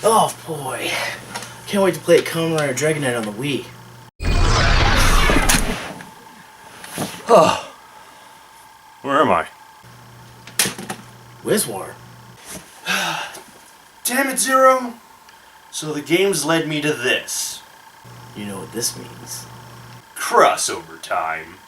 Oh boy, can't wait to play Kamen Rider Dragon Knight on the Wii. Oh, where am I? Wizwar. Damn it, Zero! So the games led me to this. You know what this means. Crossover time.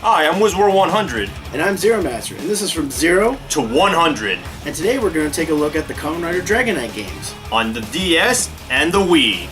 Hi, I'm Wizwar100. And I'm Zeromaster, and this is From Zero to 100. And today we're going to take a look at the Kamen Rider Dragon Knight games. On the DS and the Wii.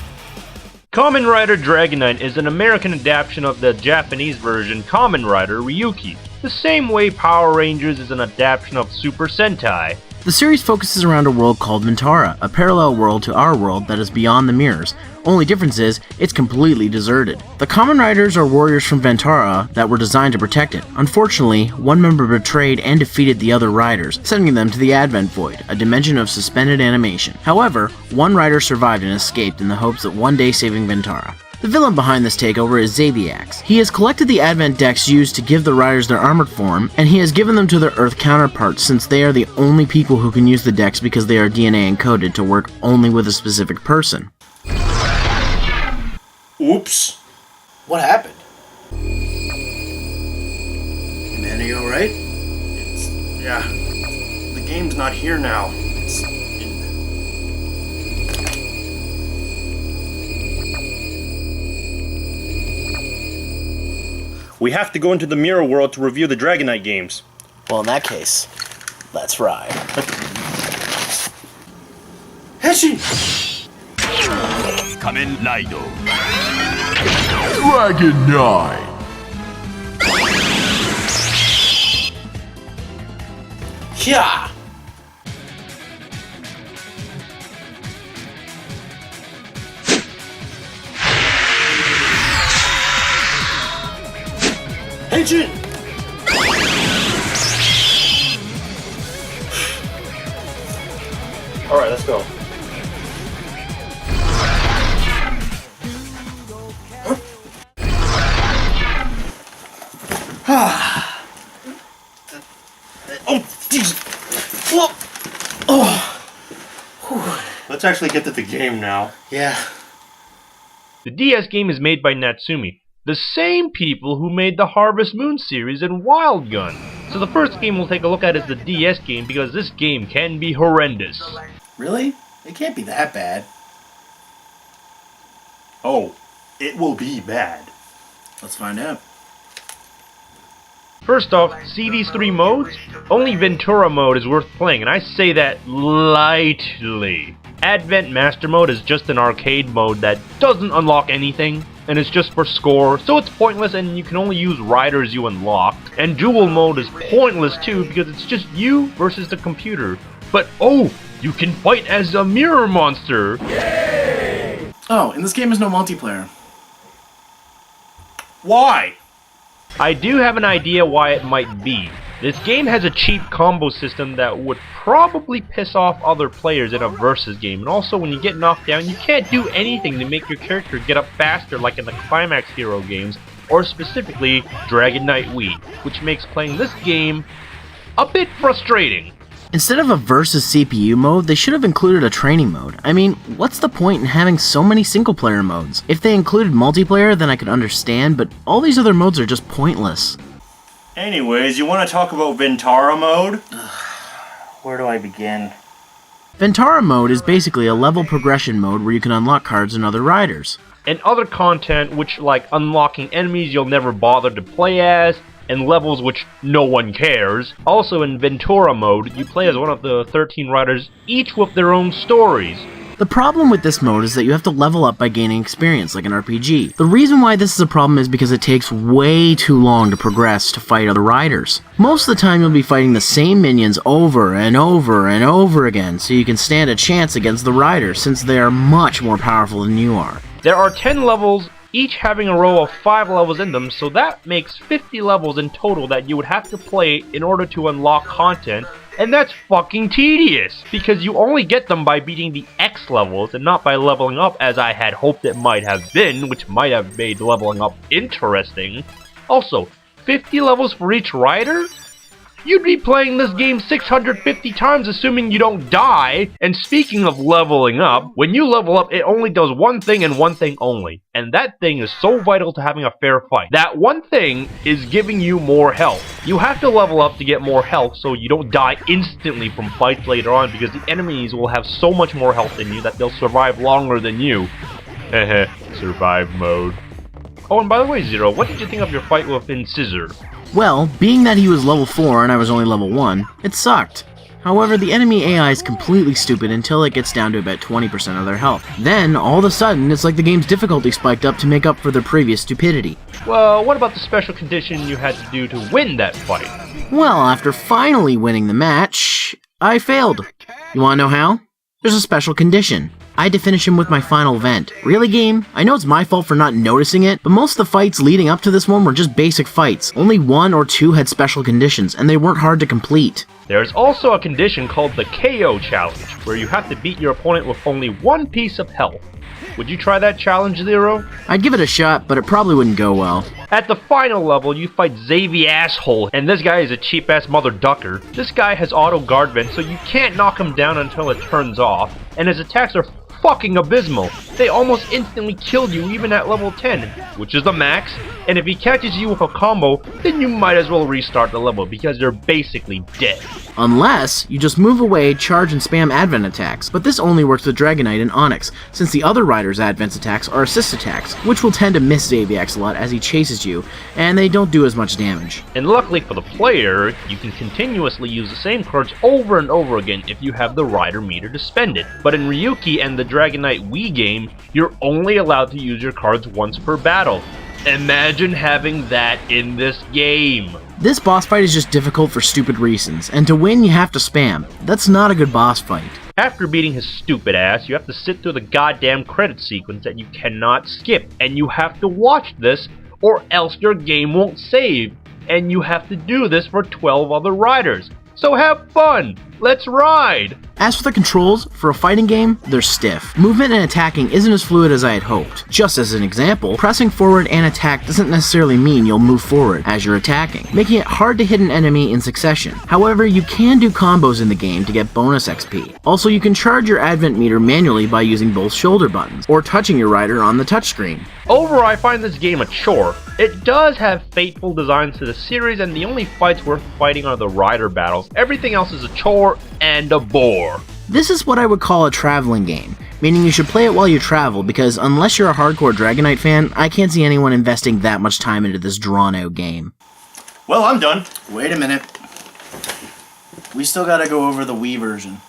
Kamen Rider Dragon Knight is an American adaptation of the Japanese version Kamen Rider Ryuki, the same way Power Rangers is an adaptation of Super Sentai. The series focuses around a world called Ventara, a parallel world to our world that is beyond the mirrors. Only difference is, it's completely deserted. The Kamen Riders are warriors from Ventara that were designed to protect it. Unfortunately, one member betrayed and defeated the other riders, sending them to the Advent Void, a dimension of suspended animation. However, one rider survived and escaped in the hopes that one day saving Ventara. The villain behind this takeover is Zabiax. He has collected the Advent decks used to give the riders their armored form, and he has given them to their Earth counterparts since they are the only people who can use the decks because they are DNA encoded to work only with a specific person. Oops. What happened? Man, are you alright? Yeah. The game's not here now. We have to go into the mirror world to review the Dragon Knight games. Well, in that case, let's ride. Henshin! Kamen Rider Dragon Knight. Yeah! Henshin! Alright, let's go. Oh, jeez. Let's actually get to the game now. Yeah. The DS game is made by Natsumi, the same people who made the Harvest Moon series and Wild Gun. So the first game we'll take a look at is the DS game because this game can be horrendous. Really? It can't be that bad. Oh, it will be bad. Let's find out. First off, see these three modes? Only Ventura mode is worth playing, and I say that lightly. Advent Master mode is just an arcade mode that doesn't unlock anything, and it's just for score, so it's pointless and you can only use riders you unlocked. And duel mode is pointless too because it's just you versus the computer. But oh, you can fight as a mirror monster! Yay! Oh, and this game has no multiplayer. Why? I do have an idea why it might be. This game has a cheap combo system that would probably piss off other players in a versus game, and also when you get knocked down, you can't do anything to make your character get up faster like in the Climax Hero games, or specifically Dragon Knight Wii, which makes playing this game a bit frustrating. Instead of a versus CPU mode, they should have included a training mode. I mean, what's the point in having so many single-player modes? If they included multiplayer, then I could understand, but all these other modes are just pointless. Anyways, you want to talk about Ventara mode? Where do I begin? Ventara mode is basically a level progression mode where you can unlock cards and other riders. And other content which like unlocking enemies you'll never bother to play as, and levels which no one cares. Also in Ventura mode, you play as one of the 13 riders, each with their own stories. The problem with this mode is that you have to level up by gaining experience like an RPG. The reason why this is a problem is because it takes way too long to progress to fight other riders. Most of the time you'll be fighting the same minions over and over and over again, so you can stand a chance against the riders since they are much more powerful than you are. There are 10 levels, each having a row of 5 levels in them, so that makes 50 levels in total that you would have to play in order to unlock content. And that's fucking tedious, because you only get them by beating the X levels and not by leveling up as I had hoped it might have been, which might have made leveling up interesting. Also, 50 levels for each rider? You'd be playing this game 650 times assuming you don't die. And speaking of leveling up, when you level up, it only does one thing and one thing only. And that thing is so vital to having a fair fight. That one thing is giving you more health. You have to level up to get more health so you don't die instantly from fights later on, because the enemies will have so much more health than you that they'll survive longer than you. Heh survive mode. Oh, and by the way, Zero, what did you think of your fight with Scissor? Well, being that he was level 4 and I was only level 1, it sucked. However, the enemy AI is completely stupid until it gets down to about 20% of their health. Then, all of a sudden, it's like the game's difficulty spiked up to make up for their previous stupidity. Well, what about the special condition you had to do to win that fight? Well, after finally winning the match, I failed. You wanna know how? There's a special condition. I had to finish him with my final event. Really, game? I know it's my fault for not noticing it, but most of the fights leading up to this one were just basic fights. Only 1 or 2 had special conditions, and they weren't hard to complete. There's also a condition called the KO challenge, where you have to beat your opponent with only 1 piece of health. Would you try that challenge, Zero? I'd give it a shot, but it probably wouldn't go well. At the final level, you fight Xavier Asshole, and this guy is a cheap-ass mother ducker. This guy has auto guard vent, so you can't knock him down until it turns off, and his attacks are fucking abysmal. They almost instantly kill you even at level 10, which is the max, and if he catches you with a combo, then you might as well restart the level because you're basically dead. Unless you just move away, charge, and spam advent attacks, but this only works with Dragonite and Onyx, since the other riders' advent attacks are assist attacks, which will tend to miss Xaviax a lot as he chases you, and they don't do as much damage. And luckily for the player, you can continuously use the same cards over and over again if you have the rider meter to spend it. But in Ryuki and the Dragonite Wii game, you're only allowed to use your cards once per battle. Imagine having that in this game. This boss fight is just difficult for stupid reasons, and to win you have to spam. That's not a good boss fight. After beating his stupid ass, you have to sit through the goddamn credit sequence that you cannot skip, and you have to watch this or else your game won't save, and you have to do this for 12 other riders. So have fun! Let's ride! As for the controls, for a fighting game, they're stiff. Movement and attacking isn't as fluid as I had hoped. Just as an example, pressing forward and attack doesn't necessarily mean you'll move forward as you're attacking, making it hard to hit an enemy in succession. However, you can do combos in the game to get bonus XP. Also, you can charge your advent meter manually by using both shoulder buttons, or touching your rider on the touchscreen. Overall, I find this game a chore. It does have fateful designs to the series, and the only fights worth fighting are the rider battles. Everything else is a chore and a bore. This is what I would call a traveling game, meaning you should play it while you travel, because unless you're a hardcore Dragonite fan, I can't see anyone investing that much time into this drawn-out game. Well, I'm done. Wait a minute. We still gotta go over the Wii version.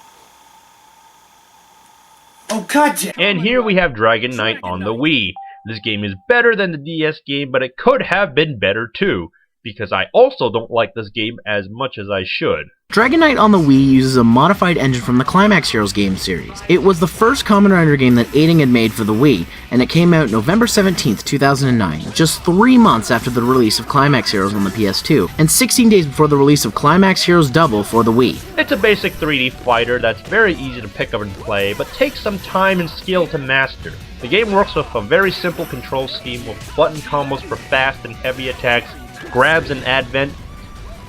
Oh, goddamn! And here we have Dragonite on the Wii. This game is better than the DS game, but it could have been better too, because I also don't like this game as much as I should. Dragonite on the Wii uses a modified engine from the Climax Heroes game series. It was the first Kamen Rider game that Aiding had made for the Wii, and it came out November 17th, 2009, just 3 months after the release of Climax Heroes on the PS2, and 16 days before the release of Climax Heroes Double for the Wii. It's a basic 3D fighter that's very easy to pick up and play, but takes some time and skill to master. The game works with a very simple control scheme with button combos for fast and heavy attacks, grabs and advent.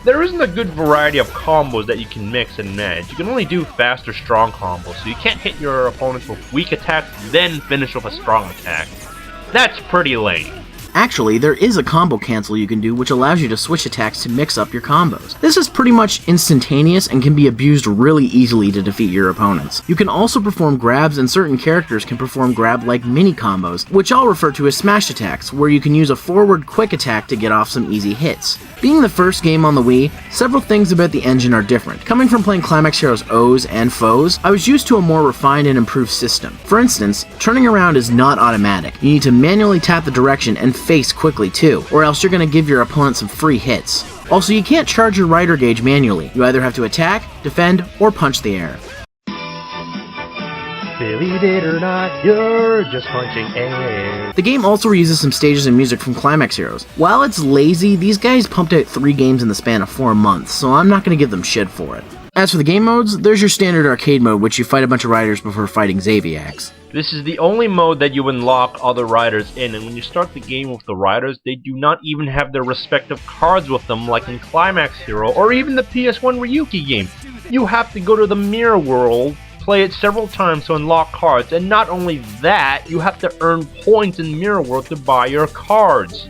There isn't a good variety of combos that you can mix and match. You can only do fast or strong combos, so you can't hit your opponents with weak attacks, then finish with a strong attack. That's pretty lame. Actually, there is a combo cancel you can do which allows you to switch attacks to mix up your combos. This is pretty much instantaneous and can be abused really easily to defeat your opponents. You can also perform grabs, and certain characters can perform grab-like mini combos, which I'll refer to as smash attacks, where you can use a forward quick attack to get off some easy hits. Being the first game on the Wii, several things about the engine are different. Coming from playing Climax Heroes O's and Foes, I was used to a more refined and improved system. For instance, turning around is not automatic. You need to manually tap the direction and face quickly too, or else you're going to give your opponent some free hits. Also, you can't charge your rider gauge manually. You either have to attack, defend, or punch the air. Believe it or not, you're just punching air. The game also reuses some stages and music from Climax Heroes. While it's lazy, these guys pumped out 3 games in the span of 4 months, so I'm not going to give them shit for it. As for the game modes, there's your standard arcade mode, which you fight a bunch of riders before fighting Zaviacs. This is the only mode that you unlock other riders in, and when you start the game with the riders, they do not even have their respective cards with them like in Climax Hero or even the PS1 Ryuki game. You have to go to the mirror world, play it several times to unlock cards, and not only that, you have to earn points in Mirror World to buy your cards.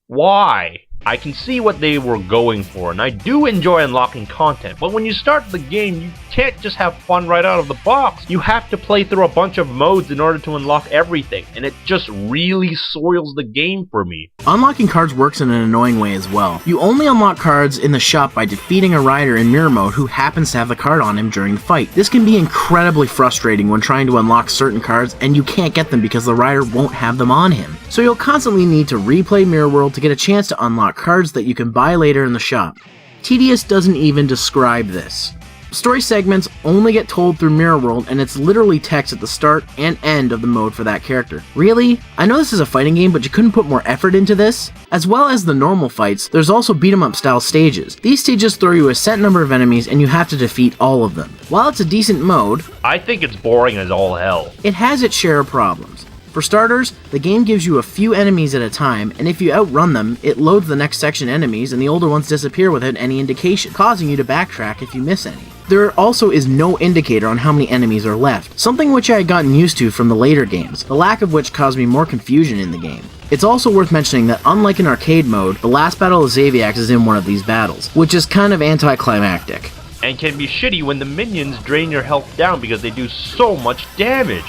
Why? I can see what they were going for, and I do enjoy unlocking content, but when you start the game, you can't just have fun right out of the box. You have to play through a bunch of modes in order to unlock everything, and it just really soils the game for me. Unlocking cards works in an annoying way as well. You only unlock cards in the shop by defeating a rider in mirror mode who happens to have the card on him during the fight. This can be incredibly frustrating when trying to unlock certain cards and you can't get them because the rider won't have them on him. So you'll constantly need to replay Mirror World to get a chance to unlock cards that you can buy later in the shop. Tedious doesn't even describe this. Story segments only get told through Mirror World, and it's literally text at the start and end of the mode for that character. Really? I know this is a fighting game, but you couldn't put more effort into this? As well as the normal fights, there's also beat-em-up style stages. These stages throw you a set number of enemies and you have to defeat all of them. While it's a decent mode, I think it's boring as all hell. it has its share of problems. For starters, the game gives you a few enemies at a time, and if you outrun them, it loads the next section enemies and the older ones disappear without any indication, causing you to backtrack if you miss any. There also is no indicator on how many enemies are left, something which I had gotten used to from the later games, the lack of which caused me more confusion in the game. It's also worth mentioning that unlike in arcade mode, the last battle of Zaviacs is in one of these battles, which is kind of anticlimactic. And can be shitty when the minions drain your health down because they do so much damage.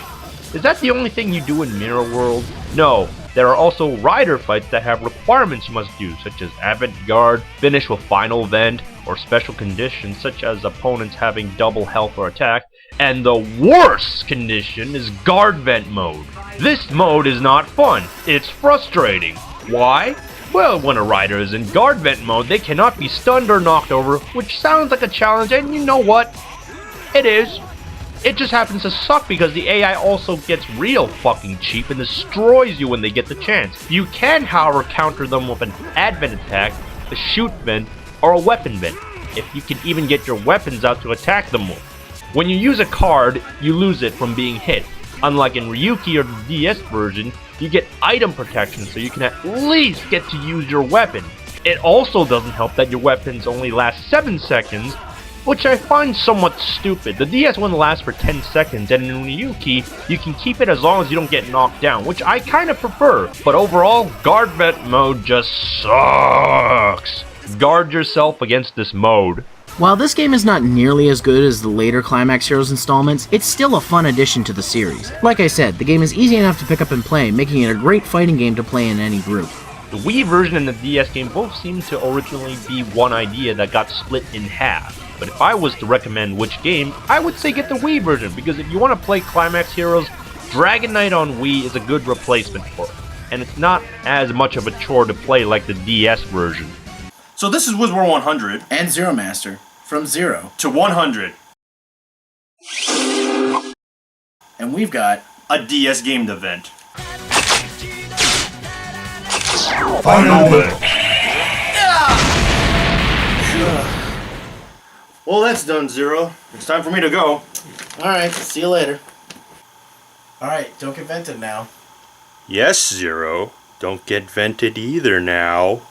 Is that the only thing you do in Mirror World? No, there are also rider fights that have requirements you must do, such as Avant-Garde, finish with Final Vent, or special conditions such as opponents having double health or attack, and the worst condition is Guard Vent mode. This mode is not fun, it's frustrating. Why? Well, when a rider is in Guard Vent mode, they cannot be stunned or knocked over, which sounds like a challenge, and you know what? It is. It just happens to suck because the AI also gets real fucking cheap and destroys you when they get the chance. You can, however, counter them with an advent attack, a shoot vent, or a weapon vent, if you can even get your weapons out to attack them with. When you use a card, you lose it from being hit. Unlike in Ryuki or the DS version, you get item protection so you can at least get to use your weapon. It also doesn't help that your weapons only last 7 seconds, which I find somewhat stupid. The DS one lasts for 10 seconds, and in Ryuki, you can keep it as long as you don't get knocked down, which I kinda prefer. But overall, Guard Vent mode just sucks. Guard yourself against this mode. While this game is not nearly as good as the later Climax Heroes installments, it's still a fun addition to the series. Like I said, the game is easy enough to pick up and play, making it a great fighting game to play in any group. The Wii version and the DS game both seem to originally be one idea that got split in half. But if I was to recommend which game, I would say get the Wii version, because if you want to play Climax Heroes, Dragon Knight on Wii is a good replacement for it. And it's not as much of a chore to play like the DS version. So this is Wizwar100 And Zeromaster, from 0 to 100, and we've got a DS gamed event. Final Vent. Well, that's done, Zero. It's time for me to go. Alright, see you later. Alright, don't get vented now. Yes, Zero. Don't get vented either now.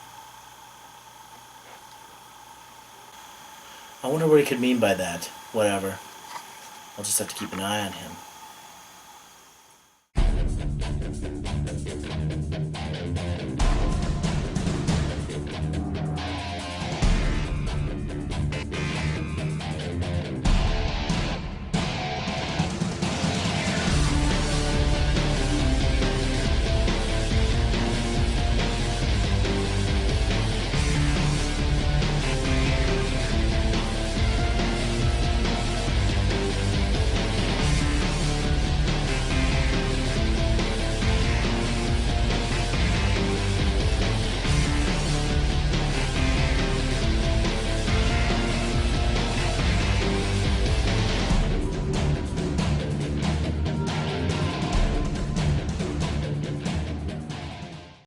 I wonder what he could mean by that. Whatever. I'll just have to keep an eye on him.